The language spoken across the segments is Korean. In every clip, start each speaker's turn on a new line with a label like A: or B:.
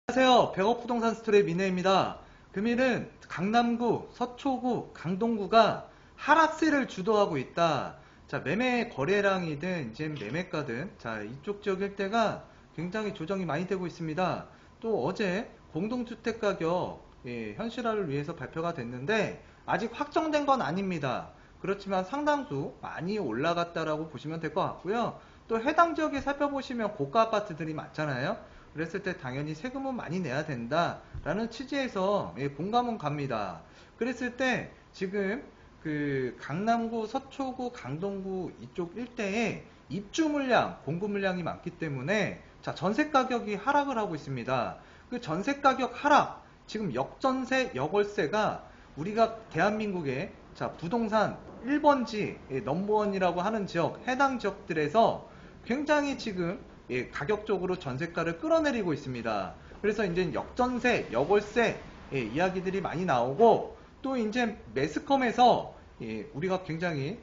A: 안녕하세요. 백억부동산 스토리의 민혜입니다. 금일은 강남구, 서초구, 강동구가 하락세를 주도하고 있다. 자, 매매 거래량이든 이제 매매가든 자, 이쪽 지역 일대가 굉장히 조정이 많이 되고 있습니다. 또 어제 공동주택 가격 현실화를 위해서 발표가 됐는데 아직 확정된 건 아닙니다. 그렇지만 상당수 많이 올라갔다라고 보시면 될 것 같고요. 또 해당 지역에 살펴보시면 고가 아파트들이 많잖아요. 그랬을 때 당연히 세금은 많이 내야 된다라는 취지에서 공감은 갑니다. 그랬을 때 지금 그 강남구, 서초구, 강동구 이쪽 일대에 입주 물량, 공급 물량이 많기 때문에 자, 전세 가격이 하락을 하고 있습니다. 그 전세 가격 하락, 지금 역전세, 역월세가 우리가 대한민국의 자, 부동산 1번지 넘버원이라고 하는 지역, 해당 지역들에서 굉장히 지금 가격적으로 전세가를 끌어내리고 있습니다. 그래서 이제 역전세, 역월세 이야기들이 많이 나오고 또 이제 매스컴에서 우리가 굉장히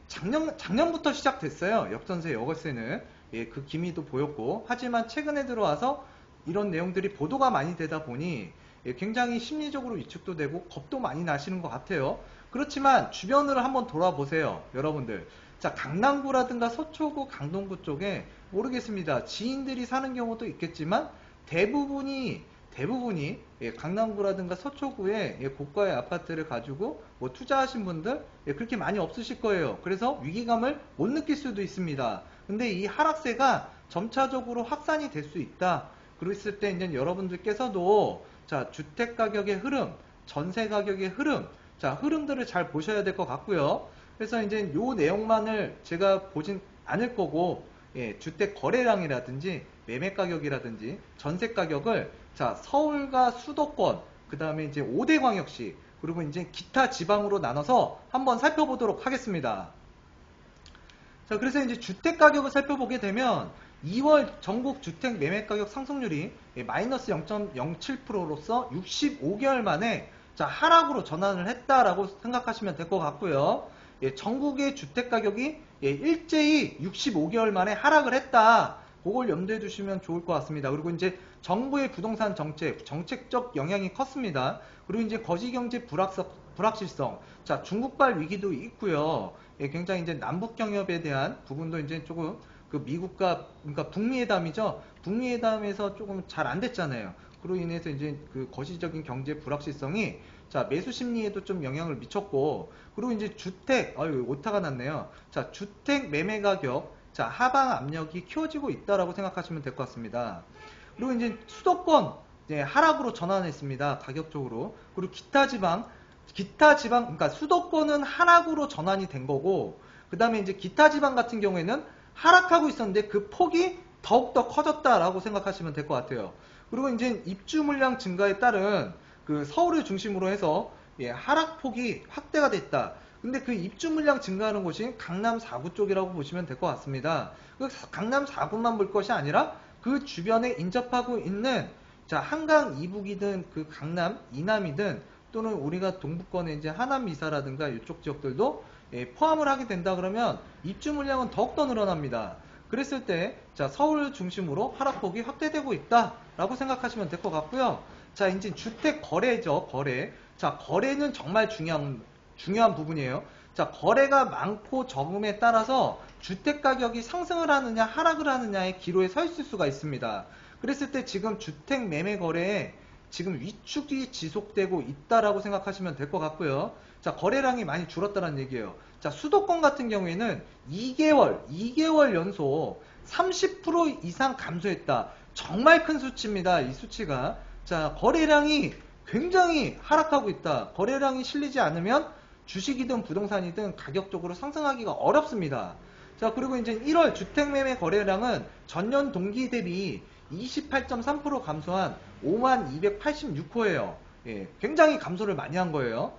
A: 작년부터 시작됐어요. 역전세, 역월세는 그 기미도 보였고 하지만 최근에 들어와서 이런 내용들이 보도가 많이 되다 보니 굉장히 심리적으로 위축도 되고 겁도 많이 나시는 것 같아요. 그렇지만 주변을 한번 돌아보세요. 여러분들. 자, 강남구라든가 서초구, 강동구 쪽에 모르겠습니다. 지인들이 사는 경우도 있겠지만 대부분이 강남구라든가 서초구에 고가의 아파트를 가지고 뭐 투자하신 분들 그렇게 많이 없으실 거예요. 그래서 위기감을 못 느낄 수도 있습니다. 근데 이 하락세가 점차적으로 확산이 될 수 있다. 그랬을 때 이제 여러분들께서도 자, 주택 가격의 흐름, 전세 가격의 흐름, 자, 흐름들을 잘 보셔야 될 것 같고요. 그래서 이제 요 내용만을 제가 보진 않을 거고, 주택 거래량이라든지 매매 가격이라든지 전세 가격을 자, 서울과 수도권, 그 다음에 이제 5대 광역시, 그리고 이제 기타 지방으로 나눠서 한번 살펴보도록 하겠습니다. 자, 그래서 이제 주택 가격을 살펴보게 되면 2월 전국 주택 매매 가격 상승률이 마이너스 0.07%로서 65개월 만에 자, 하락으로 전환을 했다라고 생각하시면 될 것 같고요. 전국의 주택 가격이 일제히 65개월 만에 하락을 했다. 그걸 염두에 두시면 좋을 것 같습니다. 그리고 이제 정부의 부동산 정책적 영향이 컸습니다. 그리고 이제 거시경제 불확실성, 자, 중국발 위기도 있고요. 굉장히 이제 남북 경협에 대한 부분도 이제 조금 그 미국과 그러니까 북미회담이죠. 북미회담에서 조금 잘 안 됐잖아요. 그로 인해서 이제 그 거시적인 경제 불확실성이 자, 매수 심리에도 좀 영향을 미쳤고, 그리고 이제 주택, 오타가 났네요. 자, 주택 매매 가격, 자, 하방 압력이 키워지고 있다라고 생각하시면 될 것 같습니다. 그리고 이제 수도권 하락으로 전환했습니다. 가격적으로. 그리고 기타 지방, 그러니까 수도권은 하락으로 전환이 된 거고, 그 다음에 이제 기타 지방 같은 경우에는 하락하고 있었는데 그 폭이 더욱더 커졌다라고 생각하시면 될 것 같아요. 그리고 이제 입주 물량 증가에 따른 그 서울을 중심으로 해서 하락폭이 확대가 됐다. 근데 그 입주 물량 증가하는 곳이 강남 4구 쪽이라고 보시면 될 것 같습니다. 그 강남 4구만 볼 것이 아니라 그 주변에 인접하고 있는 자, 한강 이북이든 그 강남 이남이든 또는 우리가 동부권에 이제 하남 이사라든가 이쪽 지역들도 포함을 하게 된다 그러면 입주 물량은 더욱더 늘어납니다. 그랬을 때 자, 서울 중심으로 하락폭이 확대되고 있다라고 생각하시면 될 것 같고요. 자, 이제 주택 거래죠. 거래. 자, 거래는 정말 중요한 부분이에요. 자, 거래가 많고 적음에 따라서 주택 가격이 상승을 하느냐 하락을 하느냐의 기로에 서 있을 수가 있습니다. 그랬을 때 지금 주택 매매 거래에 지금 위축이 지속되고 있다라고 생각하시면 될 것 같고요. 자, 거래량이 많이 줄었다는 얘기예요. 자, 수도권 같은 경우에는 2개월 연속 30% 이상 감소했다. 정말 큰 수치입니다. 이 수치가. 자, 거래량이 굉장히 하락하고 있다. 거래량이 실리지 않으면 주식이든 부동산이든 가격적으로 상승하기가 어렵습니다. 자, 그리고 이제 1월 주택 매매 거래량은 전년 동기 대비 28.3% 감소한 5286호예요. 굉장히 감소를 많이 한 거예요.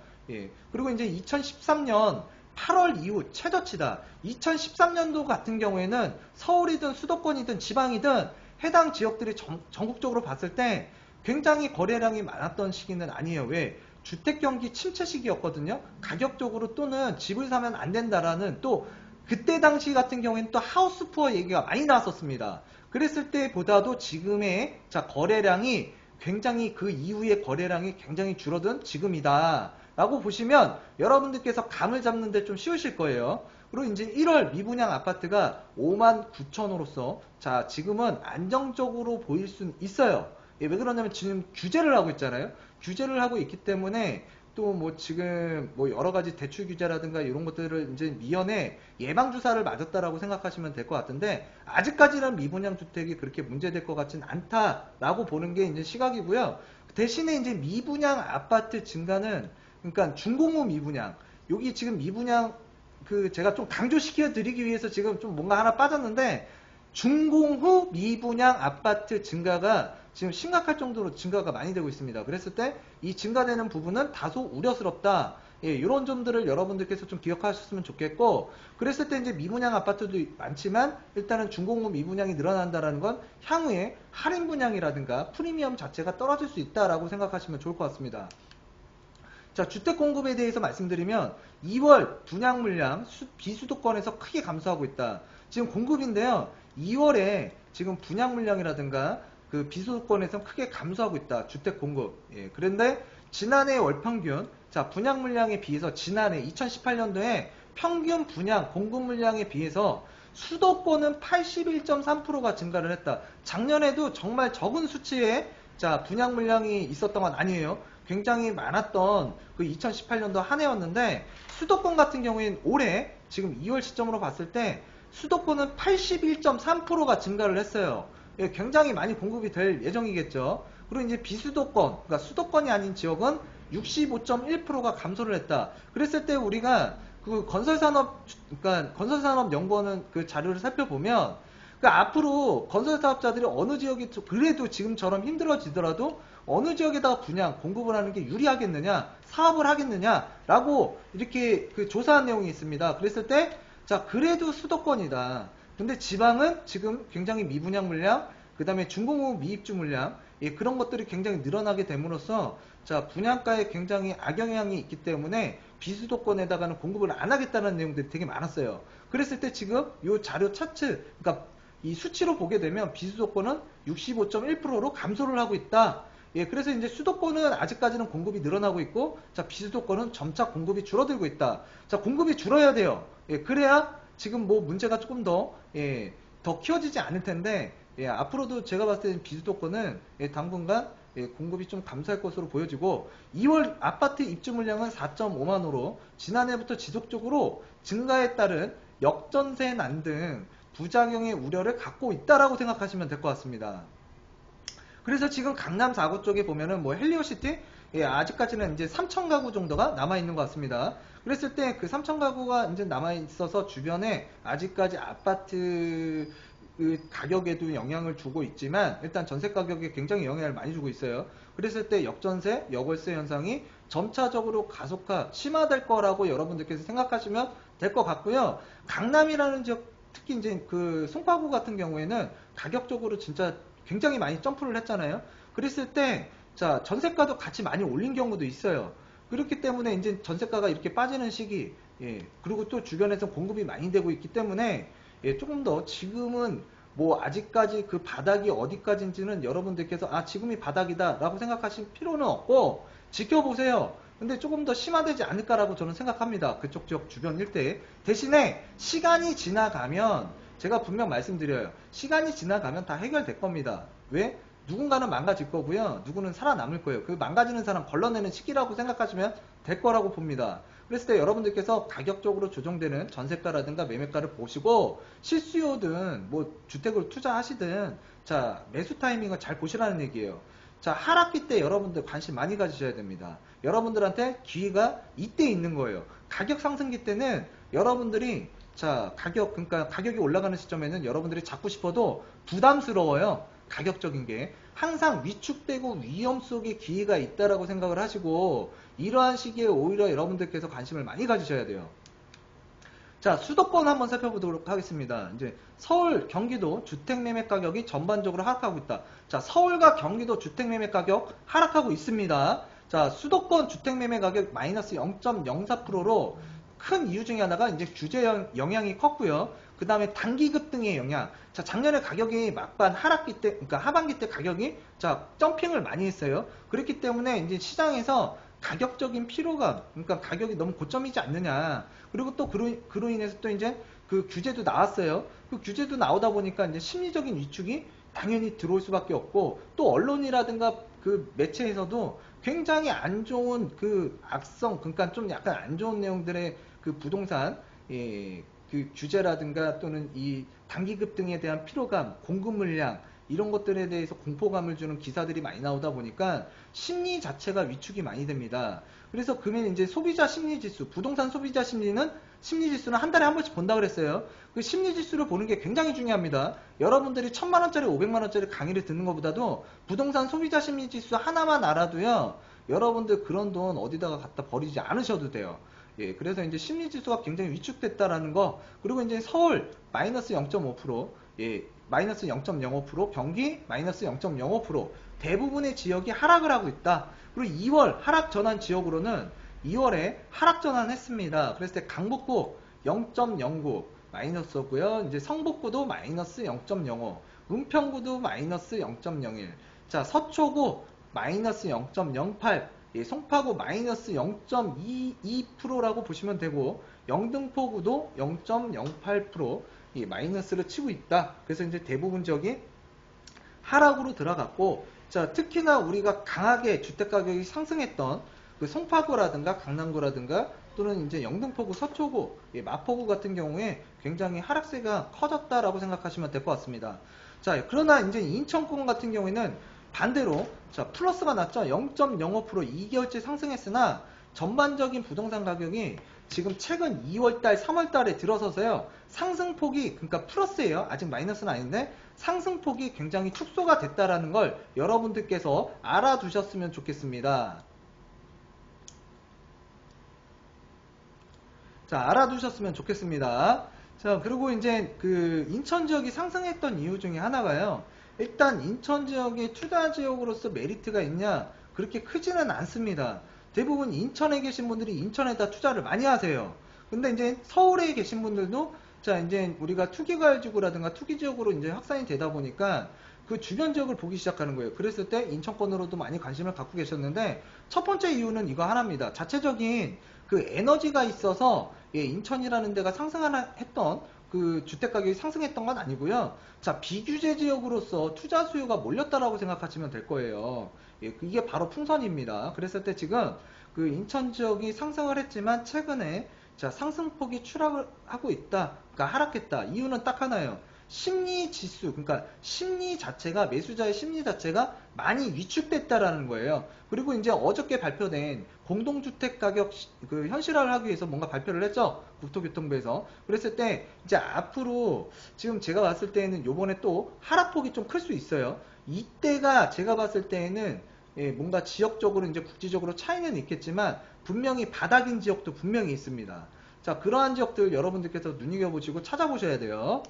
A: 그리고 이제 2013년 8월 이후 최저치다. 2013년도 같은 경우에는 서울이든 수도권이든 지방이든 해당 지역들이 전국적으로 봤을 때 굉장히 거래량이 많았던 시기는 아니에요. 왜? 주택 경기 침체 시기였거든요. 가격적으로 또는 집을 사면 안 된다라는 또 그때 당시 같은 경우에는 또 하우스 푸어 얘기가 많이 나왔었습니다. 그랬을 때보다도 지금의 자, 거래량이 굉장히 그 이후의 거래량이 굉장히 줄어든 지금이다 라고 보시면 여러분들께서 감을 잡는 데 좀 쉬우실 거예요. 그리고 이제 1월 미분양 아파트가 59,000호로서 자 지금은 안정적으로 보일 수 있어요. 예, 왜 그러냐면 지금 규제를 하고 있잖아요. 규제를 하고 있기 때문에 또 뭐 지금 뭐 여러 가지 대출 규제라든가 이런 것들을 이제 미연에 예방 주사를 맞았다라고 생각하시면 될 것 같은데 아직까지는 미분양 주택이 그렇게 문제될 것 같진 않다라고 보는 게 이제 시각이고요. 대신에 이제 미분양 아파트 증가는 그러니까 중공업 미분양 여기 지금 미분양 그 제가 좀 강조시켜 드리기 위해서 지금 좀 뭔가 하나 빠졌는데 준공후 미분양 아파트 증가가 지금 심각할 정도로 증가가 많이 되고 있습니다. 그랬을 때 이 증가되는 부분은 다소 우려스럽다. 예, 이런 점들을 여러분들께서 좀 기억하셨으면 좋겠고, 그랬을 때 이제 미분양 아파트도 많지만 일단은 준공후 미분양이 늘어난다는 건 향후에 할인 분양이라든가 프리미엄 자체가 떨어질 수 있다라고 생각하시면 좋을 것 같습니다. 자, 주택 공급에 대해서 말씀드리면 2월 분양 물량 비수도권에서 크게 감소하고 있다. 지금 공급인데요. 2월에 지금 분양 물량이라든가 그 비수도권에서 크게 감소하고 있다. 주택 공급. 예, 그런데 지난해 월 평균, 자, 분양 물량에 비해서 지난해 2018년도에 평균 분양 공급 물량에 비해서 수도권은 81.3%가 증가를 했다. 작년에도 정말 적은 수치의 자, 분양 물량이 있었던 건 아니에요. 굉장히 많았던 그 2018년도 한 해였는데 수도권 같은 경우에는 올해 지금 2월 시점으로 봤을 때 수도권은 81.3%가 증가를 했어요. 예, 굉장히 많이 공급이 될 예정이겠죠. 그리고 이제 비수도권, 그러니까 수도권이 아닌 지역은 65.1%가 감소를 했다. 그랬을 때 우리가 그 건설산업, 그러니까 건설산업연구원은 그 자료를 살펴보면 그 앞으로 건설사업자들이 어느 지역이 그래도 지금처럼 힘들어지더라도 어느 지역에다가 분양 공급을 하는 게 유리하겠느냐, 사업을 하겠느냐라고 이렇게 그 조사한 내용이 있습니다. 그랬을 때 자 그래도 수도권이다. 근데 지방은 지금 굉장히 미분양 물량, 그 다음에 중공업 미입주 물량, 예, 그런 것들이 굉장히 늘어나게 됨으로써 자 분양가에 굉장히 악영향이 있기 때문에 비수도권에다가는 공급을 안 하겠다는 내용들이 되게 많았어요. 그랬을 때 지금 이 자료 차트, 그러니까 이 수치로 보게 되면 비수도권은 65.1%로 감소를 하고 있다. 예, 그래서 이제 수도권은 아직까지는 공급이 늘어나고 있고, 자, 비수도권은 점차 공급이 줄어들고 있다. 자, 공급이 줄어야 돼요. 예, 그래야 지금 뭐 문제가 조금 더, 예, 더 키워지지 않을 텐데, 예, 앞으로도 제가 봤을 때는 비수도권은 예, 당분간 예, 공급이 좀 감소할 것으로 보여지고 2월 아파트 입주 물량은 4.5만 호로 지난해부터 지속적으로 증가에 따른 역전세 난등 부작용의 우려를 갖고 있다라고 생각하시면 될 것 같습니다. 그래서 지금 강남 4구 쪽에 보면은 뭐 헬리오시티 예, 아직까지는 이제 3천 가구 정도가 남아 있는 것 같습니다. 그랬을 때 그 3천 가구가 이제 남아 있어서 주변에 아직까지 아파트 그 가격에도 영향을 주고 있지만 일단 전세 가격에 굉장히 영향을 많이 주고 있어요. 그랬을 때 역전세, 역월세 현상이 점차적으로 가속화, 심화될 거라고 여러분들께서 생각하시면 될 것 같고요. 강남이라는 지역, 특히 이제 그 송파구 같은 경우에는 가격적으로 진짜 굉장히 많이 점프를 했잖아요. 그랬을 때, 자, 전세가도 같이 많이 올린 경우도 있어요. 그렇기 때문에 이제 전세가가 이렇게 빠지는 시기, 예, 그리고 또 주변에서 공급이 많이 되고 있기 때문에, 예, 조금 더 지금은 뭐 아직까지 그 바닥이 어디까지인지는 여러분들께서 아, 지금이 바닥이다 라고 생각하실 필요는 없고, 지켜보세요. 근데 조금 더 심화되지 않을까라고 저는 생각합니다. 그쪽 지역 주변 일대에. 대신에 시간이 지나가면 제가 분명 말씀드려요. 시간이 지나가면 다 해결될 겁니다. 왜? 누군가는 망가질 거고요. 누구는 살아남을 거예요. 그 망가지는 사람 걸러내는 시기라고 생각하시면 될 거라고 봅니다. 그랬을 때 여러분들께서 가격적으로 조정되는 전세가라든가 매매가를 보시고 실수요든 뭐 주택을 투자하시든 자 매수 타이밍을 잘 보시라는 얘기예요. 자 하락기 때 여러분들 관심 많이 가지셔야 됩니다. 여러분들한테 기회가 이때 있는 거예요. 가격 상승기 때는 여러분들이 자 그러니까 가격이 올라가는 시점에는 여러분들이 잡고 싶어도 부담스러워요. 가격적인 게 항상 위축되고 위험 속에 기회가 있다라고 생각을 하시고 이러한 시기에 오히려 여러분들께서 관심을 많이 가지셔야 돼요. 자, 수도권 한번 살펴보도록 하겠습니다. 이제 서울, 경기도 주택 매매 가격이 전반적으로 하락하고 있다. 자, 서울과 경기도 주택 매매 가격 하락하고 있습니다. 자, 수도권 주택 매매 가격 마이너스 0.04%로 큰 이유 중에 하나가 이제 규제 영향이 컸고요. 그 다음에 단기급 등의 영향. 자, 작년에 가격이 막반 하락기 때, 그러니까 하반기 때 가격이 자, 점핑을 많이 했어요. 그렇기 때문에 이제 시장에서 가격적인 피로감, 그러니까 가격이 너무 고점이지 않느냐. 그리고 또 그로 인해서 또 이제 그 규제도 나왔어요. 그 규제도 나오다 보니까 이제 심리적인 위축이 당연히 들어올 수밖에 없고, 또 언론이라든가 그 매체에서도 굉장히 안 좋은 그 악성, 그러니까 좀 약간 안 좋은 내용들의 그 부동산, 예, 그 규제라든가 또는 이 단기급 등에 대한 피로감, 공급 물량, 이런 것들에 대해서 공포감을 주는 기사들이 많이 나오다 보니까 심리 자체가 위축이 많이 됩니다. 그래서 그러면 이제 소비자 심리 지수, 부동산 소비자 심리 지수는 한 달에 한 번씩 본다 그랬어요. 그 심리 지수를 보는 게 굉장히 중요합니다. 여러분들이 1000만원짜리, 500만원짜리 강의를 듣는 것보다도 부동산 소비자 심리 지수 하나만 알아도요, 여러분들 그런 돈 어디다가 갖다 버리지 않으셔도 돼요. 예, 그래서 이제 심리 지수가 굉장히 위축됐다라는 거, 그리고 이제 서울 마이너스 0.5%, 예, 마이너스 0.05%, 경기 마이너스 0.05%, 대부분의 지역이 하락을 하고 있다. 그리고 2월 하락 전환 지역으로는 2월에 하락 전환했습니다. 그랬을 때 강북구 0.09 마이너스고요. 이제 성북구도 마이너스 0.05, 은평구도 마이너스 0.01. 자, 서초구 마이너스 0.08, 예, 송파구 마이너스 0.22%라고 보시면 되고, 영등포구도 0.08%, 예, 마이너스를 치고 있다. 그래서 이제 대부분 지역이 하락으로 들어갔고, 자, 특히나 우리가 강하게 주택가격이 상승했던 그 송파구라든가 강남구라든가 또는 이제 영등포구, 서초구, 예, 마포구 같은 경우에 굉장히 하락세가 커졌다라고 생각하시면 될 것 같습니다. 자, 그러나 이제 인천권 같은 경우에는 반대로 자, 플러스가 났죠. 0.05% 2개월째 상승했으나 전반적인 부동산 가격이 지금 최근 2월달, 3월달에 들어서서요, 상승폭이, 그러니까 플러스예요. 아직 마이너스는 아닌데 상승폭이 굉장히 축소가 됐다라는 걸 여러분들께서 알아두셨으면 좋겠습니다. 자, 알아두셨으면 좋겠습니다. 자, 그리고 이제 그 인천 지역이 상승했던 이유 중에 하나가요, 일단 인천 지역이 투자 지역으로서 메리트가 있냐? 그렇게 크지는 않습니다. 대부분 인천에 계신 분들이 인천에다 투자를 많이 하세요. 근데 이제 서울에 계신 분들도 자, 이제 우리가 투기과열지구라든가 투기지역으로 이제 확산이 되다 보니까 그 주변 지역을 보기 시작하는 거예요. 그랬을 때 인천권으로도 많이 관심을 갖고 계셨는데, 첫 번째 이유는 이거 하나입니다. 자체적인 그 에너지가 있어서, 예, 인천이라는 데가 상승하나 했던 그 주택가격이 상승했던 건 아니고요. 자, 비규제 지역으로서 투자 수요가 몰렸다라고 생각하시면 될 거예요. 예, 이게 바로 풍선입니다. 그랬을 때 지금 그 인천 지역이 상승을 했지만 최근에 자, 상승폭이 추락을 하고 있다. 그러니까 하락했다. 이유는 딱 하나예요. 심리 지수, 그러니까 심리 자체가, 매수자의 심리 자체가 많이 위축됐다라는 거예요. 그리고 이제 어저께 발표된 공동주택 가격 그 현실화를 하기 위해서 뭔가 발표를 했죠. 국토교통부에서. 그랬을 때 이제 앞으로 지금 제가 봤을 때에는 요번에 또 하락폭이 좀 클 수 있어요. 이때가 제가 봤을 때에는, 예, 뭔가 지역적으로 이제 국지적으로 차이는 있겠지만 분명히 바닥인 지역도 분명히 있습니다. 자, 그러한 지역들 여러분들께서 눈여겨보시고 찾아보셔야 돼요.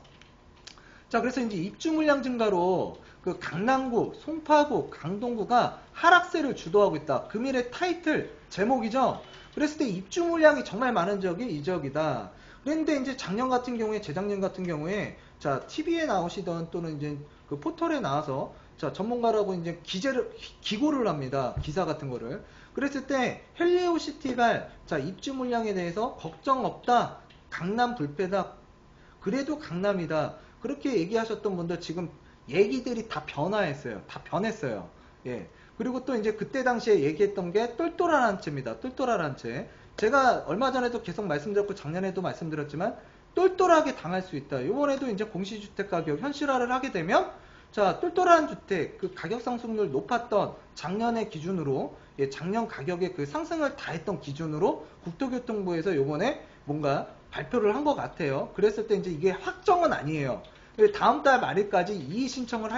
A: 자, 그래서 이제 입주 물량 증가로 그 강남구, 송파구, 강동구가 하락세를 주도하고 있다. 금일의 타이틀 제목이죠. 그랬을 때 입주 물량이 정말 많은 지역이 이 지역이다. 그런데 이제 작년 같은 경우에, 재작년 같은 경우에 자, TV에 나오시던 또는 이제 그 포털에 나와서 자, 전문가라고 이제 기고를 합니다. 기사 같은 거를. 그랬을 때 헬리오시티가 자, 입주 물량에 대해서 걱정 없다. 강남 불패다. 그래도 강남이다. 그렇게 얘기하셨던 분들 지금 얘기들이 다 변화했어요. 다 변했어요. 예. 그리고 또 이제 그때 당시에 얘기했던 게 똘똘한 한 채입니다. 똘똘한 한 채. 제가 얼마 전에도 계속 말씀드렸고 작년에도 말씀드렸지만 똘똘하게 당할 수 있다. 이번에도 이제 공시주택 가격 현실화를 하게 되면 자, 똘똘한 주택 그 가격 상승률 높았던 작년의 기준으로, 예, 작년 가격의 그 상승을 다 했던 기준으로 국토교통부에서 요번에 뭔가 발표를 한 것 같아요. 그랬을 때 이제 이게 확정은 아니에요. 다음 달 말일까지 이의 신청을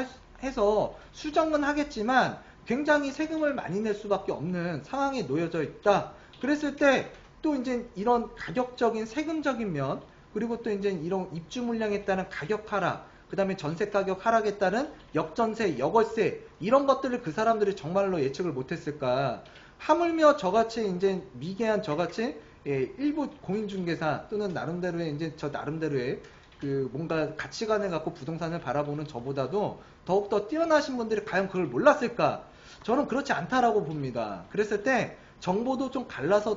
A: 해서 수정은 하겠지만 굉장히 세금을 많이 낼 수밖에 없는 상황에 놓여져 있다. 그랬을 때 또 이제 이런 가격적인 세금적인 면, 그리고 또 이제 이런 입주 물량에 따른 가격 하락, 그 다음에 전세 가격 하락에 따른 역전세, 역월세, 이런 것들을 그 사람들이 정말로 예측을 못했을까. 하물며 저같이 이제 미개한 저같이 일부 공인중개사 또는 나름대로의 이제 저 나름대로의 그 뭔가 가치관을 갖고 부동산을 바라보는 저보다도 더욱더 뛰어나신 분들이 과연 그걸 몰랐을까? 저는 그렇지 않다라고 봅니다. 그랬을 때 정보도 좀 갈라서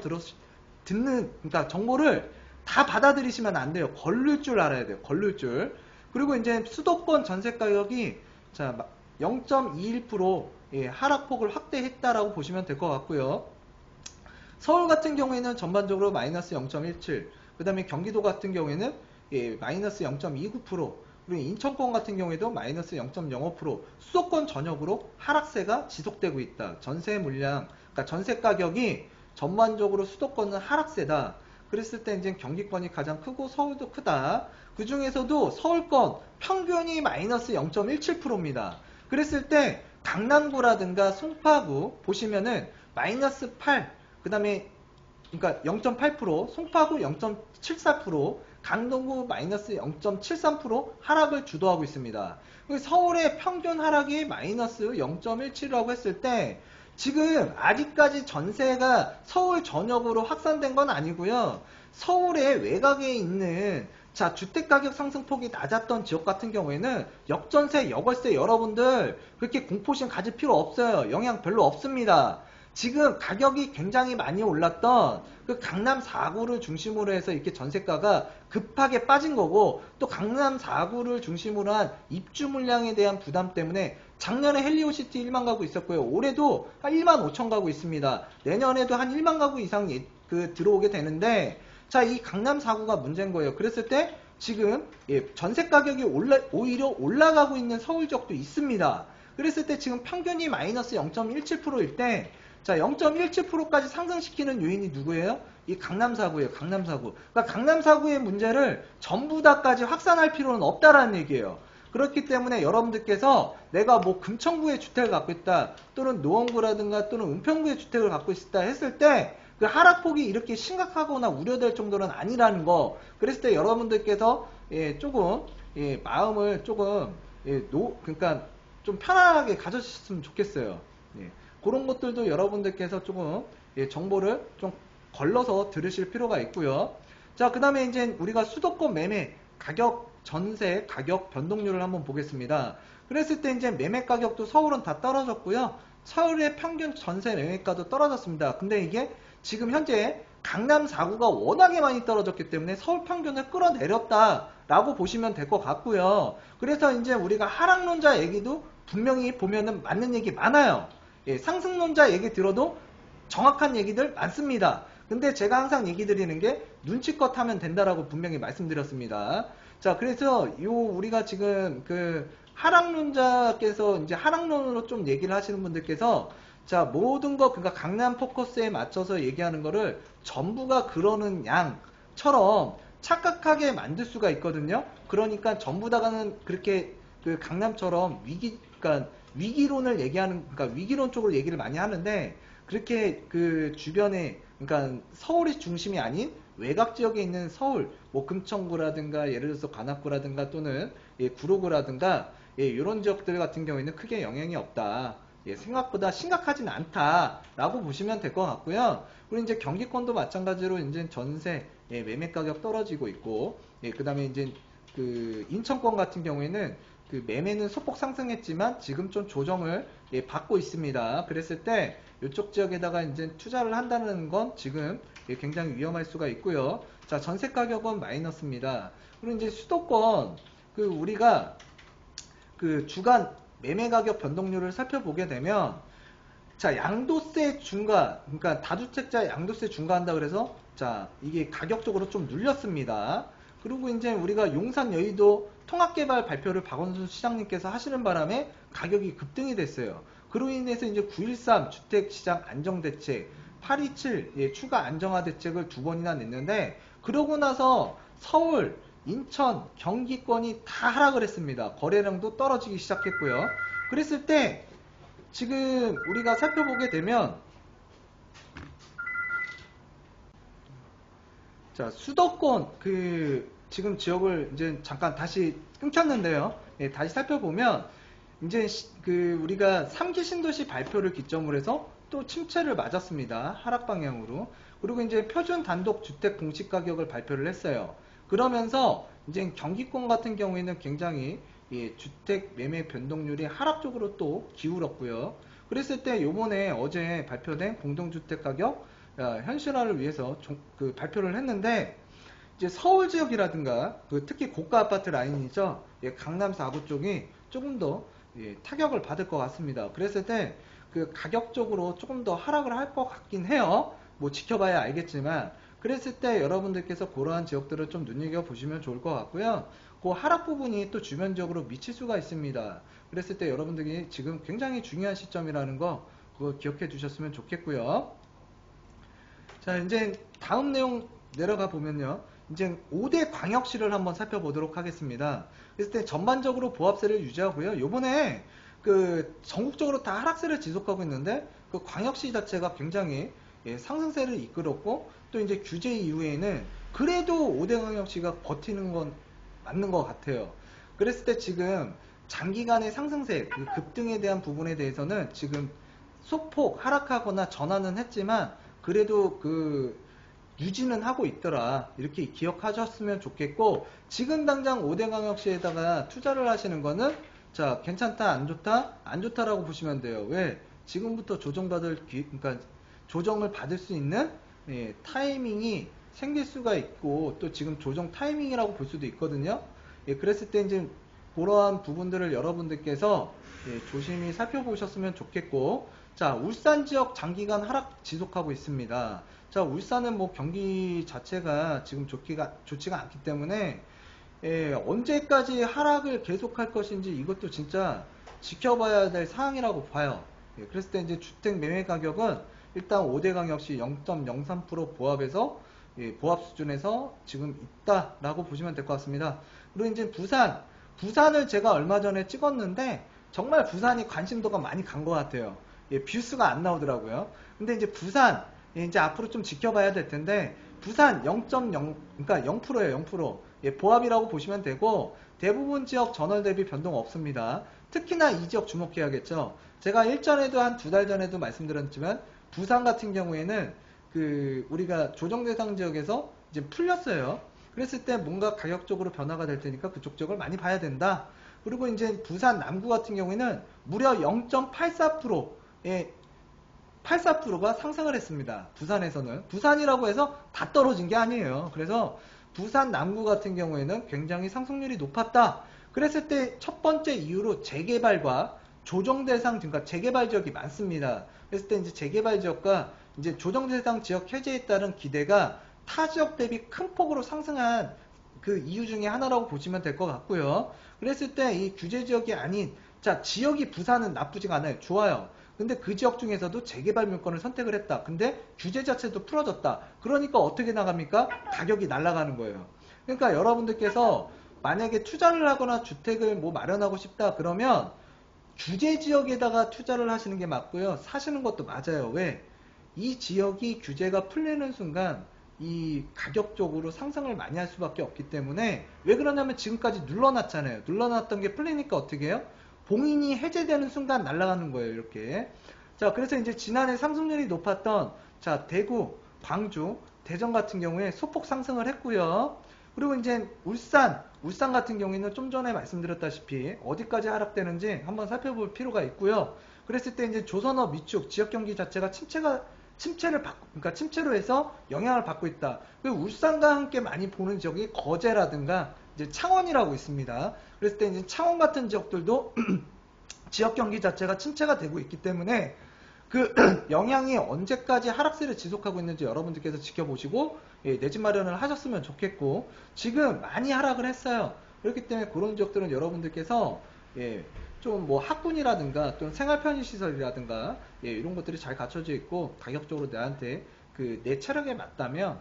A: 그러니까 정보를 다 받아들이시면 안 돼요. 걸릴 줄 알아야 돼요. 걸릴 줄. 그리고 이제 수도권 전세 가격이 자 0.21% 하락폭을 확대했다라고 보시면 될 것 같고요. 서울 같은 경우에는 전반적으로 마이너스 0.17, 그 다음에 경기도 같은 경우에는 마이너스 0.29%, 그리고 인천권 같은 경우에도 마이너스 0.05%, 수도권 전역으로 하락세가 지속되고 있다. 전세 물량, 그러니까 전세 가격이 전반적으로 수도권은 하락세다. 그랬을 때 이제 경기권이 가장 크고 서울도 크다. 그 중에서도 서울권 평균이 마이너스 0.17%입니다. 그랬을 때 강남구라든가 송파구 보시면은 마이너스 8, 그 다음에 그러니까 0.8%, 송파구 0.74%, 강동구 마이너스 0.73% 하락을 주도하고 있습니다. 서울의 평균 하락이 마이너스 0.17이라고 했을 때 지금 아직까지 전세가 서울 전역으로 확산된 건 아니고요. 서울의 외곽에 있는 자 주택가격 상승폭이 낮았던 지역 같은 경우에는 역전세, 역월세 여러분들 그렇게 공포심 가질 필요 없어요. 영향 별로 없습니다. 지금 가격이 굉장히 많이 올랐던 그 강남 4구를 중심으로 해서 이렇게 전세가가 급하게 빠진 거고, 또 강남 4구를 중심으로 한 입주 물량에 대한 부담 때문에 작년에 헬리오시티 1만 가구 있었고요. 올해도 한 1만 5천 가구 있습니다. 내년에도 한 1만 가구 이상 들어오게 되는데, 자, 이 강남 4구가 문제인 거예요. 그랬을 때 지금 전세 가격이 오히려 올라가고 있는 서울 지역도 있습니다. 그랬을 때 지금 평균이 마이너스 0.17%일 때, 자, 0.17%까지 상승시키는 요인이 누구예요? 이 강남 4구예요. 강남 4구. 그러니까 강남 4구의 문제를 전부 다까지 확산할 필요는 없다라는 얘기예요. 그렇기 때문에 여러분들께서 내가 뭐 금천구에 주택을 갖고 있다, 또는 노원구라든가 또는 은평구에 주택을 갖고 있다 했을 때 그 하락폭이 이렇게 심각하거나 우려될 정도는 아니라는 거. 그랬을 때 여러분들께서 조금 마음을 조금 그러니까 좀 편안하게 가져주셨으면 좋겠어요. 그런 것들도 여러분들께서 조금 정보를 좀 걸러서 들으실 필요가 있고요. 자, 그 다음에 이제 우리가 수도권 매매 가격, 전세 가격 변동률을 한번 보겠습니다. 그랬을 때 이제 매매 가격도 서울은 다 떨어졌고요. 서울의 평균 전세 매매가도 떨어졌습니다. 근데 이게 지금 현재 강남 4구가 워낙에 많이 떨어졌기 때문에 서울 평균을 끌어내렸다라고 보시면 될 것 같고요. 그래서 이제 우리가 하락론자 얘기도 분명히 보면은 맞는 얘기 많아요. 상승론자 얘기 들어도 정확한 얘기들 많습니다. 근데 제가 항상 얘기 드리는 게 눈치껏 하면 된다라고 분명히 말씀드렸습니다. 자, 그래서 우리가 지금 그 하락론자께서 이제 하락론으로 좀 얘기를 하시는 분들께서 자, 모든 거 그러니까 강남 포커스에 맞춰서 얘기하는 거를 전부가 그러는 양처럼 착각하게 만들 수가 있거든요. 그러니까 전부 다가는 그렇게 그 강남처럼 그러니까 위기론을 얘기하는, 그러니까 위기론 쪽으로 얘기를 많이 하는데, 그렇게 그 주변에, 그러니까 서울이 중심이 아닌 외곽 지역에 있는 서울, 뭐 금천구라든가 예를 들어서 관악구라든가 또는 구로구라든가 이런 지역들 같은 경우에는 크게 영향이 없다. 생각보다 심각하진 않다라고 보시면 될 것 같고요. 그리고 이제 경기권도 마찬가지로 이제 전세 매매 가격 떨어지고 있고, 그 다음에 이제 그 인천권 같은 경우에는 그 매매는 소폭 상승했지만 지금 좀 조정을 받고 있습니다. 그랬을 때 이쪽 지역에다가 이제 투자를 한다는 건 지금 굉장히 위험할 수가 있고요. 자, 전세 가격은 마이너스입니다. 그리고 이제 수도권 그 우리가 그 주간 매매 가격 변동률을 살펴보게 되면, 자, 양도세 중과, 그러니까 다주택자 양도세 중과한다 그래서 자, 이게 가격적으로 좀 눌렸습니다. 그리고 이제 우리가 용산 여의도 통합개발 발표를 박원순 시장님께서 하시는 바람에 가격이 급등이 됐어요. 그로 인해서 이제 9.13 주택시장 안정대책, 8.27 추가 안정화 대책을 2번이나 냈는데, 그러고 나서 서울, 인천, 경기권이 다 하락을 했습니다. 거래량도 떨어지기 시작했고요. 그랬을 때 지금 우리가 살펴보게 되면, 자, 수도권 지금 지역을 이제 잠깐 다시 끊겼는데요. 다시 살펴보면 이제 우리가 3기 신도시 발표를 기점으로 해서 또 침체를 맞았습니다. 하락 방향으로. 그리고 이제 표준 단독 주택 공시 가격을 발표를 했어요. 그러면서 이제 경기권 같은 경우에는 굉장히 주택 매매 변동률이 하락적으로 또 기울었고요. 그랬을 때 요번에 어제 발표된 공동주택 가격 현실화를 위해서 발표를 했는데, 이제 서울 지역이라든가 특히 고가 아파트 라인이죠. 강남 4구 쪽이 조금 더 타격을 받을 것 같습니다. 그랬을 때 가격적으로 조금 더 하락을 할 것 같긴 해요. 뭐 지켜봐야 알겠지만, 그랬을 때 여러분들께서 그러한 지역들을 좀 눈여겨보시면 좋을 것 같고요. 그 하락 부분이 또 주변적으로 미칠 수가 있습니다. 그랬을 때 여러분들이 지금 굉장히 중요한 시점이라는 거 그거 기억해 두셨으면 좋겠고요. 자, 이제 다음 내용 내려가 보면요. 이제 5대 광역시를 한번 살펴보도록 하겠습니다. 그랬을 때 전반적으로 보합세를 유지하고요. 요번에 전국적으로 다 하락세를 지속하고 있는데 광역시 자체가 굉장히 상승세를 이끌었고, 또 이제 규제 이후에는 그래도 5대 광역시가 버티는 건 맞는 것 같아요. 그랬을 때 지금 장기간의 상승세, 급등에 대한 부분에 대해서는 지금 소폭 하락하거나 전환은 했지만 그래도 유지는 하고 있더라, 이렇게 기억하셨으면 좋겠고, 지금 당장 5대 광역시에다가 투자를 하시는 거는 자, 괜찮다 안 좋다? 안 좋다라고 보시면 돼요. 왜? 지금부터 그러니까 조정을 받을 수 있는 타이밍이 생길 수가 있고, 또 지금 조정 타이밍이라고 볼 수도 있거든요. 그랬을 때 이제 그러한 부분들을 여러분들께서 조심히 살펴보셨으면 좋겠고, 자, 울산 지역 장기간 하락 지속하고 있습니다. 자, 울산은 뭐 경기 자체가 지금 좋지가 않기 때문에 언제까지 하락을 계속할 것인지 이것도 진짜 지켜봐야 될 사항이라고 봐요. 그랬을 때 이제 주택 매매 가격은 일단 5대 광역시 0.03% 보합에서 보합 수준에서 지금 있다라고 보시면 될 것 같습니다. 그리고 이제 부산을 제가 얼마 전에 찍었는데 정말 부산이 관심도가 많이 간 것 같아요. 뷰수가 안 나오더라고요. 근데 이제 부산 이제 앞으로 좀 지켜봐야 될 텐데, 부산 0.0 그러니까 0%예요. 0%. 보합이라고 보시면 되고, 대부분 지역 전월 대비 변동 없습니다. 특히나 이 지역 주목해야겠죠. 제가 일전에도 한 2달 전에도 말씀드렸지만 부산 같은 경우에는 우리가 조정 대상 지역에서 이제 풀렸어요. 그랬을 때 뭔가 가격적으로 변화가 될 테니까 그쪽 지역을 많이 봐야 된다. 그리고 이제 부산 남구 같은 경우에는 무려 0.84%의 84%가 상승을 했습니다. 부산에서는. 부산이라고 해서 다 떨어진 게 아니에요. 그래서 부산 남구 같은 경우에는 굉장히 상승률이 높았다. 그랬을 때 첫 번째 이유로 재개발과 조정 대상, 그러니까 재개발 지역이 많습니다. 그랬을 때 이제 재개발 지역과 이제 조정 대상 지역 해제에 따른 기대가 타 지역 대비 큰 폭으로 상승한 이유 중에 하나라고 보시면 될 것 같고요. 그랬을 때 이 규제 지역이 아닌, 자, 지역이 부산은 나쁘지가 않아요. 좋아요. 근데 그 지역 중에서도 재개발 물건을 선택을 했다. 근데 규제 자체도 풀어졌다. 그러니까 어떻게 나갑니까? 가격이 날아가는 거예요. 그러니까 여러분들께서 만약에 투자를 하거나 주택을 뭐 마련하고 싶다 그러면 규제 지역에다가 투자를 하시는 게 맞고요. 사시는 것도 맞아요. 왜? 이 지역이 규제가 풀리는 순간 이 가격적으로 상승을 많이 할 수밖에 없기 때문에, 왜 그러냐면 지금까지 눌러놨잖아요. 눌러놨던 게 풀리니까 어떻게 해요? 봉인이 해제되는 순간 날아가는 거예요. 이렇게. 자, 그래서 이제 지난해 상승률이 높았던 자, 대구, 광주, 대전 같은 경우에 소폭 상승을 했고요. 그리고 이제 울산 같은 경우에는 좀 전에 말씀드렸다시피 어디까지 하락되는지 한번 살펴볼 필요가 있고요. 그랬을 때 이제 조선업 위축, 지역 경기 자체가 그러니까 침체로 해서 영향을 받고 있다. 울산과 함께 많이 보는 지역이 거제라든가 이제 창원이라고 있습니다. 그랬을 때 이제 창원 같은 지역들도 지역 경기 자체가 침체가 되고 있기 때문에 영향이 언제까지 하락세를 지속하고 있는지 여러분들께서 지켜보시고 내 집 마련을 하셨으면 좋겠고, 지금 많이 하락을 했어요. 그렇기 때문에 그런 지역들은 여러분들께서 좀 뭐 학군이라든가 또는 생활 편의시설이라든가 이런 것들이 잘 갖춰져 있고 가격적으로 나한테 내 체력에 맞다면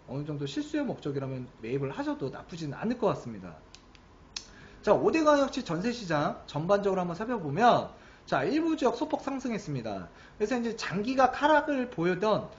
A: 어느 정도 실수요 목적이라면 매입을 하셔도 나쁘지는 않을 것 같습니다. 자, 5대 광역시 전세시장 전반적으로 한번 살펴보면, 자, 일부 지역 소폭 상승했습니다. 그래서 이제 장기가 하락을 보이던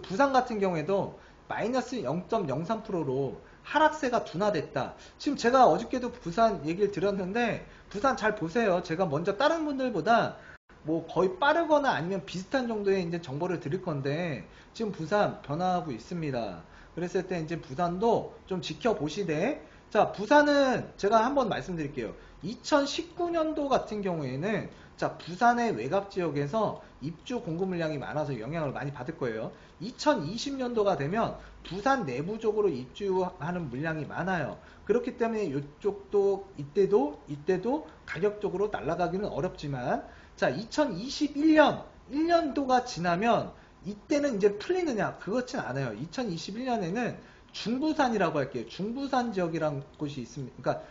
A: 부산 같은 경우에도 마이너스 0.03%로 하락세가 둔화됐다. 지금 제가 어저께도 부산 얘기를 드렸는데 부산 잘 보세요. 제가 먼저 다른 분들보다 뭐 거의 빠르거나 아니면 비슷한 정도의 이제 정보를 드릴 건데 지금 부산 변화하고 있습니다. 그랬을 때 이제 부산도 좀 지켜보시되, 자, 부산은 제가 한번 말씀드릴게요. 2019년도 같은 경우에는 자, 부산의 외곽 지역에서 입주 공급 물량이 많아서 영향을 많이 받을 거예요. 2020년도가 되면 부산 내부적으로 입주하는 물량이 많아요. 그렇기 때문에 이쪽도 이때도 가격적으로 날아가기는 어렵지만, 자, 2021년 1년도가 지나면 이때는 이제 풀리느냐? 그렇진 않아요. 2021년에는 중부산이라고 할게요. 중부산 지역이라는 곳이 있습니다. 그러니까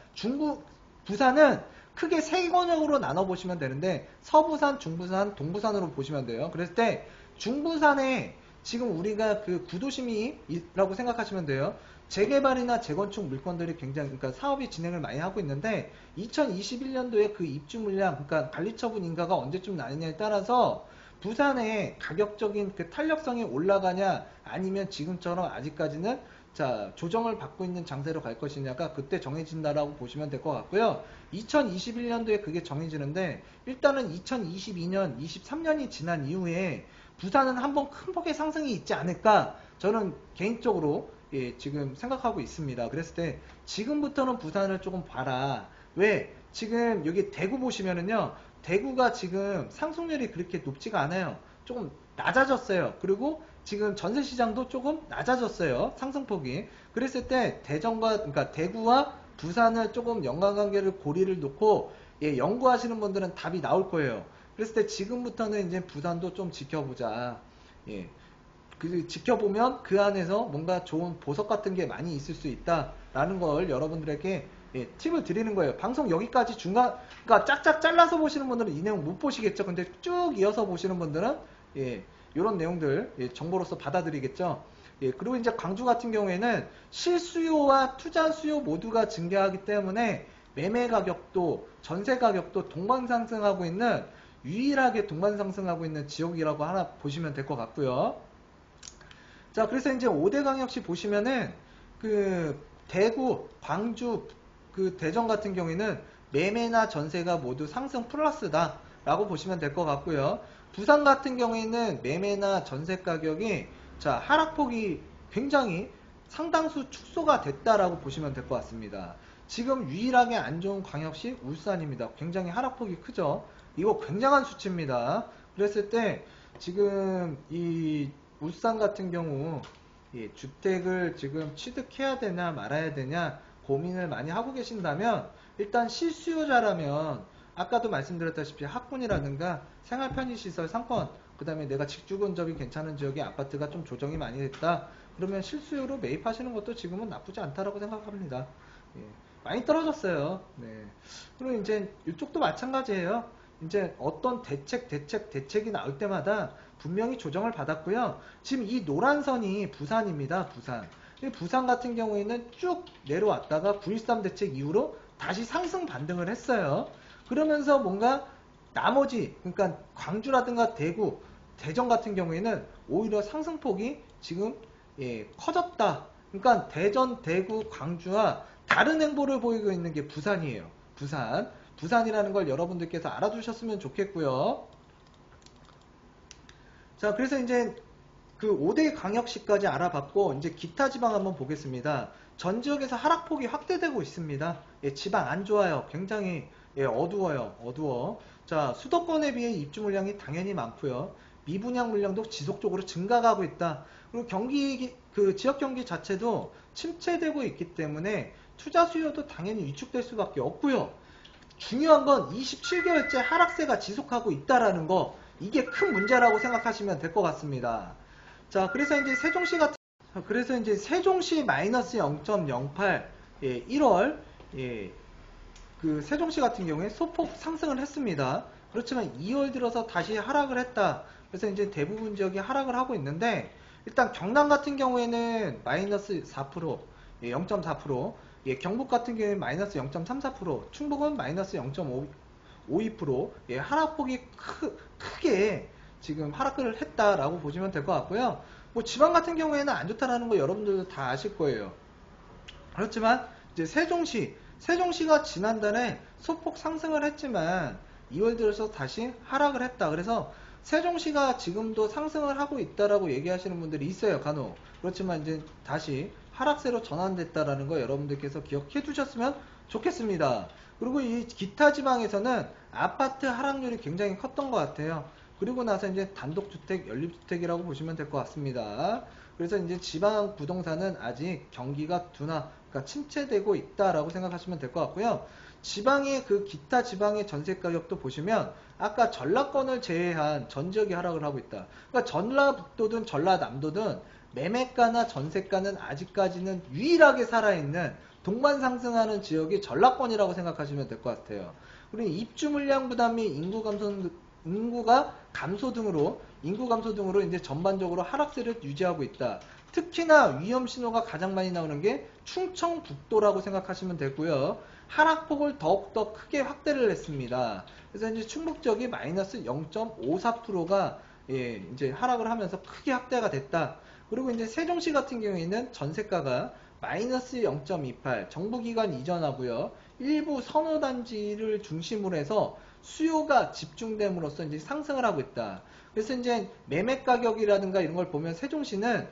A: 부산은 크게 세 권역으로 나눠 보시면 되는데 서부산, 중부산, 동부산으로 보시면 돼요. 그랬을 때 중부산에 지금 우리가 그 구도심이라고 생각하시면 돼요. 재개발이나 재건축 물건들이 굉장히, 그러니까 사업이 진행을 많이 하고 있는데 2021년도에 그 입주 물량, 그러니까 관리처분 인가가 언제쯤 나느냐에 따라서 부산의 가격적인 그 탄력성이 올라가냐 아니면 지금처럼 아직까지는 자, 조정을 받고 있는 장세로 갈 것이냐가 그때 정해진다라고 보시면 될 것 같고요. 2021년도에 그게 정해지는데 일단은 2022년, 23년이 지난 이후에 부산은 한번 큰 폭의 상승이 있지 않을까 저는 개인적으로 지금 생각하고 있습니다. 그랬을 때 지금부터는 부산을 조금 봐라. 왜? 지금 여기 대구 보시면은요. 대구가 지금 상승률이 그렇게 높지가 않아요. 조금 낮아졌어요. 그리고 지금 전세시장도 조금 낮아졌어요. 상승폭이. 그랬을 때 그러니까 대구와 부산을 조금 연관관계를 고리를 놓고 연구하시는 분들은 답이 나올 거예요. 그랬을 때 지금부터는 이제 부산도 좀 지켜보자. 지켜보면 그 안에서 뭔가 좋은 보석 같은 게 많이 있을 수 있다라는 걸 여러분들에게 팁을 드리는 거예요. 방송 여기까지 그러니까 짝짝 잘라서 보시는 분들은 이 내용 못 보시겠죠. 근데 쭉 이어서 보시는 분들은 이런 내용들 정보로서 받아들이겠죠. 그리고 이제 광주 같은 경우에는 실수요와 투자 수요 모두가 증가하기 때문에 매매 가격도 전세 가격도 동반상승하고 있는 유일하게 동반상승하고 있는 지역이라고 하나 보시면 될 것 같고요. 자, 그래서 이제 5대 광역시 보시면은 그 대구, 광주, 그 대전 같은 경우에는 매매나 전세가 모두 상승 플러스다 라고 보시면 될 것 같고요. 부산 같은 경우에는 매매나 전세 가격이 자, 하락폭이 굉장히 상당수 축소가 됐다라고 보시면 될 것 같습니다. 지금 유일하게 안 좋은 광역시 울산입니다. 굉장히 하락폭이 크죠. 이거 굉장한 수치입니다. 그랬을 때 지금 이 울산 같은 경우 주택을 지금 취득해야 되냐 말아야 되냐 고민을 많이 하고 계신다면 일단 실수요자라면 아까도 말씀드렸다시피 학군이라든가 생활편의시설 상권, 그 다음에 내가 직주 근접이 괜찮은 지역의 아파트가 좀 조정이 많이 됐다. 그러면 실수요로 매입하시는 것도 지금은 나쁘지 않다라고 생각합니다. 많이 떨어졌어요. 네. 그리고 이제 이쪽도 마찬가지예요. 이제 어떤 대책이 나올 때마다 분명히 조정을 받았고요. 지금 이 노란 선이 부산입니다. 부산 같은 경우에는 쭉 내려왔다가 9.13 대책 이후로 다시 상승 반등을 했어요. 그러면서 뭔가 나머지, 그러니까 광주라든가 대구, 대전 같은 경우에는 오히려 상승폭이 지금 커졌다. 그러니까 대전, 대구, 광주와 다른 행보를 보이고 있는 게 부산이에요. 부산이라는 걸 여러분들께서 알아두셨으면 좋겠고요. 자, 그래서 이제 그 5대 광역시까지 알아봤고 이제 기타 지방 한번 보겠습니다. 전 지역에서 하락폭이 확대되고 있습니다. 지방 안 좋아요. 굉장히 어두워. 자, 수도권에 비해 입주 물량이 당연히 많고요. 미분양 물량도 지속적으로 증가하고 있다. 그리고 그 지역 경기 자체도 침체되고 있기 때문에 투자 수요도 당연히 위축될 수밖에 없고요. 중요한 건 27개월째 하락세가 지속하고 있다라는 거, 이게 큰 문제라고 생각하시면 될 것 같습니다. 자, 그래서 이제 세종시 마이너스 0.08, 1월, 그 세종시 같은 경우에 소폭 상승을 했습니다. 그렇지만 2월 들어서 다시 하락을 했다. 그래서 이제 대부분 지역이 하락을 하고 있는데, 일단 경남 같은 경우에는 마이너스 4%, 0.4%, 경북 같은 경우에는 마이너스 0.34%, 충북은 마이너스 0.52%, 하락폭이 크게 지금 하락을 했다라고 보시면 될 것 같고요. 뭐 지방 같은 경우에는 안 좋다라는 거 여러분들도 다 아실 거예요. 그렇지만 이제 세종시가 지난달에 소폭 상승을 했지만 2월 들어서 다시 하락을 했다. 그래서 세종시가 지금도 상승을 하고 있다라고 얘기하시는 분들이 있어요, 간혹. 그렇지만 이제 다시 하락세로 전환됐다라는 거 여러분들께서 기억해 두셨으면 좋겠습니다. 그리고 이 기타 지방에서는 아파트 하락률이 굉장히 컸던 것 같아요. 그리고 나서 이제 단독주택, 연립주택이라고 보시면 될 것 같습니다. 그래서 이제 지방 부동산은 아직 경기가 둔화, 그러니까 침체되고 있다라고 생각하시면 될 것 같고요. 지방의 그 기타 지방의 전세 가격도 보시면 아까 전라권을 제외한 전 지역이 하락을 하고 있다. 그러니까 전라북도든 전라남도든 매매가나 전세가는 아직까지는 유일하게 살아있는 동반 상승하는 지역이 전라권이라고 생각하시면 될 것 같아요. 그리고 입주 물량 부담 및 인구가 감소 등으로 이제 전반적으로 하락세를 유지하고 있다. 특히나 위험 신호가 가장 많이 나오는 게 충청북도라고 생각하시면 되고요. 하락폭을 더욱더 크게 확대를 했습니다. 그래서 이제 충북 지역이 마이너스 0.54%가 이제 하락을 하면서 크게 확대가 됐다. 그리고 이제 세종시 같은 경우에는 전세가가 마이너스 0.28, 정부기관 이전하고요. 일부 선호단지를 중심으로 해서 수요가 집중됨으로써 이제 상승을 하고 있다. 그래서 이제 매매 가격이라든가 이런 걸 보면 세종시는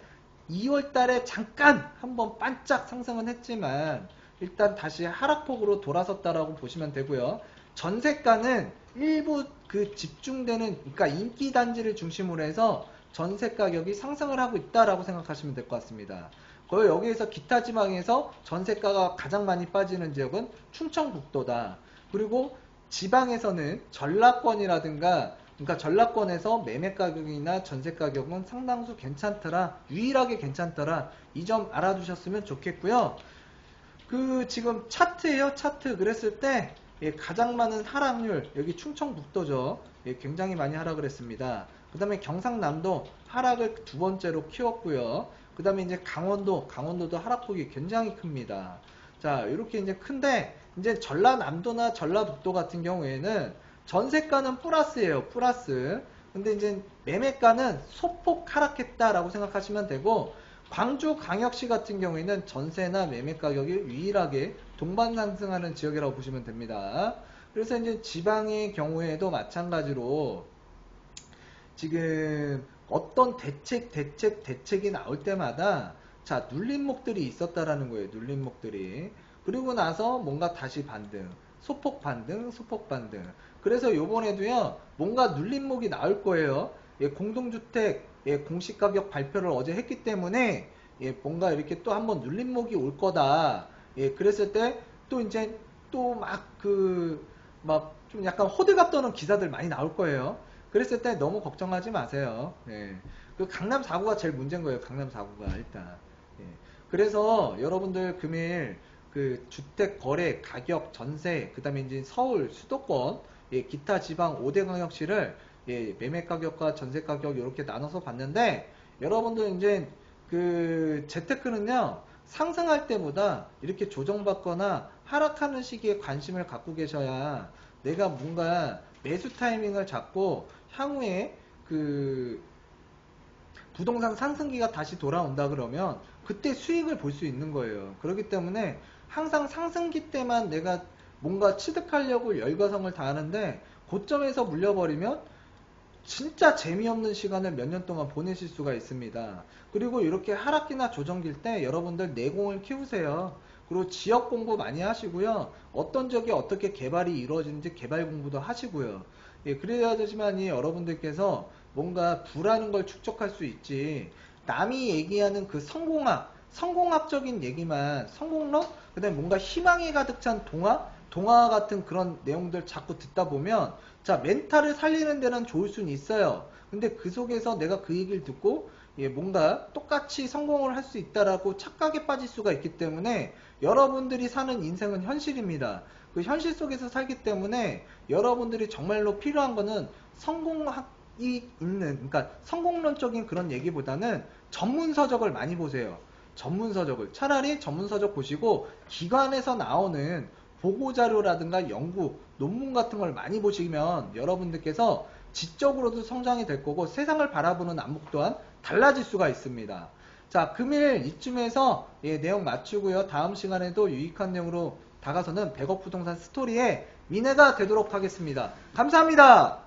A: 2월 달에 잠깐 한번 반짝 상승은 했지만 일단 다시 하락폭으로 돌아섰다라고 보시면 되고요. 전세가는 일부 그 집중되는, 그러니까 인기 단지를 중심으로 해서 전세 가격이 상승을 하고 있다라고 생각하시면 될 것 같습니다. 그리고 여기에서 기타 지방에서 전세가가 가장 많이 빠지는 지역은 충청북도다. 그리고 지방에서는 전라권이라든가, 그러니까 전라권에서 매매 가격이나 전세 가격은 상당수 괜찮더라, 유일하게 괜찮더라, 이 점 알아두셨으면 좋겠고요. 그 지금 차트예요, 차트. 그랬을 때 가장 많은 하락률, 여기 충청북도죠. 굉장히 많이 하락을 했습니다. 그 다음에 경상남도 하락을 두 번째로 키웠고요. 그 다음에 이제 강원도도 하락폭이 굉장히 큽니다. 자, 이렇게 이제 큰데, 이제 전라남도나 전라북도 같은 경우에는 전세가는 플러스예요, 플러스. 근데 이제 매매가는 소폭 하락했다라고 생각하시면 되고, 광주광역시 같은 경우에는 전세나 매매 가격이 유일하게 동반 상승하는 지역이라고 보시면 됩니다. 그래서 이제 지방의 경우에도 마찬가지로 지금 어떤 대책이 나올 때마다 자, 눌림목들이 있었다라는 거예요. 눌림목들이. 그리고 나서 뭔가 다시 반등, 소폭 반등, 소폭 반등. 그래서 요번에도요, 뭔가 눌림목이 나올 거예요. 공동주택 공시가격 발표를 어제 했기 때문에 뭔가 이렇게 또 한번 눌림목이 올 거다. 그랬을 때 또 이제 또 막 좀 약간 호들갑 떠는 기사들 많이 나올 거예요. 그랬을 때 너무 걱정하지 마세요. 그 강남 4구가 제일 문제인 거예요. 강남 4구가 일단. 그래서 여러분들 금일 그 주택 거래 가격 전세, 그 다음에 이제 서울 수도권 기타 지방 5대 광역시를 매매 가격과 전세 가격 이렇게 나눠서 봤는데, 여러분들 이제 그 재테크는요, 상승할 때보다 이렇게 조정받거나 하락하는 시기에 관심을 갖고 계셔야 내가 뭔가 매수 타이밍을 잡고 향후에 그 부동산 상승기가 다시 돌아온다 그러면 그때 수익을 볼 수 있는 거예요. 그렇기 때문에 항상 상승기 때만 내가 뭔가 취득하려고 열과성을 다하는데 고점에서 물려버리면 진짜 재미없는 시간을 몇 년 동안 보내실 수가 있습니다. 그리고 이렇게 하락기나 조정기일 때 여러분들 내공을 키우세요. 그리고 지역 공부 많이 하시고요. 어떤 지역에 어떻게 개발이 이루어지는지 개발 공부도 하시고요. 그래야지만이 여러분들께서 뭔가 부라는 걸 축적할 수 있지, 남이 얘기하는 그 성공학적인 얘기만, 성공론, 그 다음에 뭔가 희망이 가득 찬 동화 같은 그런 내용들 자꾸 듣다 보면, 자, 멘탈을 살리는 데는 좋을 수는 있어요. 근데 그 속에서 내가 그 얘기를 듣고 뭔가 똑같이 성공을 할 수 있다라고 착각에 빠질 수가 있기 때문에 여러분들이 사는 인생은 현실입니다. 그 현실 속에서 살기 때문에 여러분들이 정말로 필요한 거는 성공학이 있는, 그러니까 성공론적인 그런 얘기보다는 전문서적을 많이 보세요. 전문서적을. 차라리 전문서적 보시고 기관에서 나오는 보고자료라든가 연구, 논문 같은 걸 많이 보시면 여러분들께서 지적으로도 성장이 될 거고 세상을 바라보는 안목 또한 달라질 수가 있습니다. 자, 금일 이쯤에서 내용 맞추고요. 다음 시간에도 유익한 내용으로 다가서는 100억 부동산 스토리의 미래가 되도록 하겠습니다. 감사합니다.